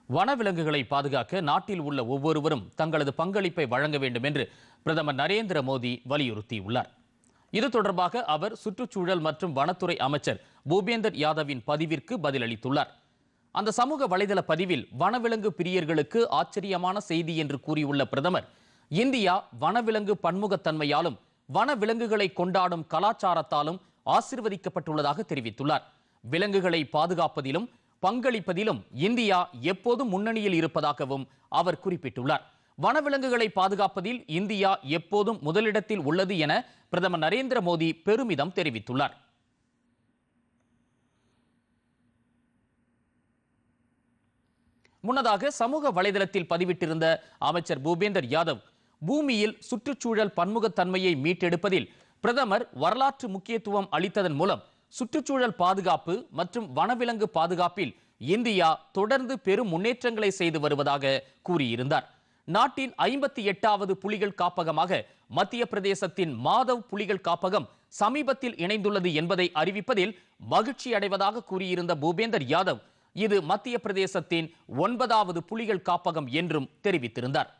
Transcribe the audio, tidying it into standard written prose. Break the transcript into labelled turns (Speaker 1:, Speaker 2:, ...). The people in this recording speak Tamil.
Speaker 1: வனவிலங்குகளை பாதுகாக்க நாட்டில் உள்ள ஒவ்வொருவரும் தங்களது பங்களிப்பை வழங்க வேண்டும் என்று பிரதமர் நரேந்திர மோடி வலியுறுத்தியுள்ளார். இது தொடர்பாக அவர் சுற்றுச்சூழல் மற்றும் வனத்துறை அமைச்சர் பூபேந்தர் யாதவின் பதிவிற்கு பதிலளித்துள்ளார். அந்த சமூக வலைதள பதிவில் வனவிலங்கு பிரியர்களுக்கு ஆச்சரியமான செய்தி என்று கூறியுள்ள பிரதமர், இந்தியா வனவிலங்கு பன்முகத்தன்மையாலும் வனவிலங்குகளை கொண்டாடும் கலாச்சாரத்தாலும் ஆசீர்வதிக்கப்பட்டுள்ளதாக தெரிவித்துள்ளார். விலங்குகளை பாதுகாப்பதிலும் பங்களிப்பதிலும் இந்தியா எப்போதும் முன்னணியில் இருப்பதாகவும் அவர் குறிப்பிட்டுள்ளார். வனவிலங்குகளை பாதுகாப்பதில் இந்தியா எப்போதும் முதலிடத்தில் உள்ளது என பிரதமர் நரேந்திர மோடி பெருமிதம் தெரிவித்துள்ளார். முன்னதாக சமூக வலைதளத்தில் பதிவிட்டிருந்த அமைச்சர் பூபேந்தர் யாதவ், பூமியில் சுற்றுச்சூழல் பன்முகத்தன்மையை மீட்டெடுப்பதில் பிரதமர் வரலாற்று முக்கியத்துவம் அளித்ததன் மூலம் சுற்றுச்சூழல் பாதுகாப்பு மற்றும் வனவிலங்கு பாதுகாப்பில் இந்தியா தொடர்ந்து பெரும் முன்னேற்றங்களை செய்து வருவதாக கூறியிருந்தார். நாட்டின் 58வது புலிகள் காப்பகமாக மத்திய பிரதேசத்தின் மாதவ் புலிகள் காப்பகம் சமீபத்தில் இணைந்துள்ளது என்பதை அறிவிப்பதில் மகிழ்ச்சி அடைவதாக கூறியிருந்த பூபேந்தர் யாதவ், இது மத்திய பிரதேசத்தின் 9வது புலிகள் காப்பகம் என்றும் தெரிவித்திருந்தார்.